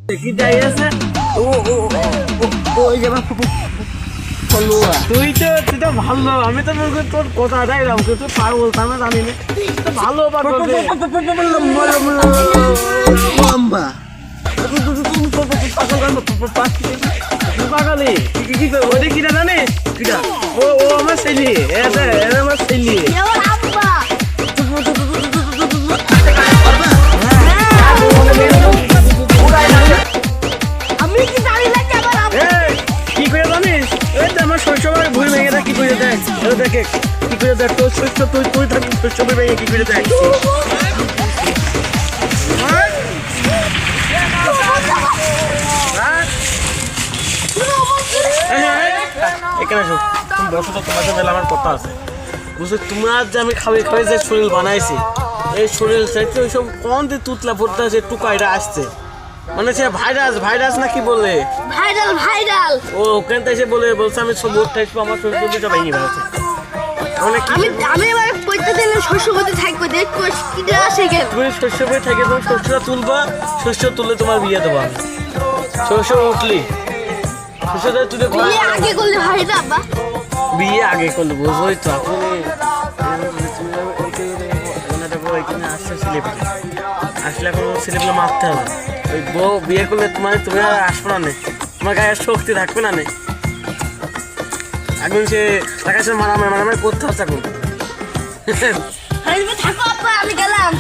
কি যাই আছে ও ও ওই যে তুই তো ভালো, আমি তো তোর কথা যাইলাম কিন্তু পার বলতাম না, জানি না ভালো পাগালি কি ওটা কিনা জানিস কিনা ও আমার ছেলে, আমার ছেলে কি করে জানিস? এই তো আমার শৈশবের ভুল ভেঙে দেয় কি করে দেয়, দেখে কি করে দেয় তোর শৈশব, তুই থাকি শৈশবের ভেঙে কি করে দেয়। এখানে আসো, তুমি বসো তো, তোমার সাথে আমার কথা আছে। বুঝছো তোমার যে আমি খাওয়াই যে শরীর বানাইছি, এই শরীর থেকে ওইসব কোন দিয়ে তুতলা পড়তে আছে টুকাইটা আসছে, মানে সে ভাইরাস না কি বলে ভাইরাল ও ওখান থেকে এসে বলছে আমি সব উঠাইছি, আমার শরীর দুটো ভেঙে বেড়াচ্ছে। আমি এবার পড়তে দিলে শস্য করতে থাকবো, দেখবো কিটা আসে কেন। তুমি শস্য বই থাকে, তুমি শস্যটা তুলবা, শস্য তুললে তোমার বিয়ে দেবো আমি। শস্য উঠলি শস্যটা তুলে বিয়ে আগে করলে হয় না আব্বা? বিয়ে আগে করলে বুঝোই তো এখন এখানে আসছে ছেলেপেলে, আসলে এখন ছেলেপেলে মারতে হবে। ওই বউ বিয়ে করলে তুমি আর আসবো না, তোমার গায়ে শক্তি থাকবে না। এখন সে টাকা সে মারামারি করতে হচ্ছে এখন। থাকো আব্বা, আমি গেলাম।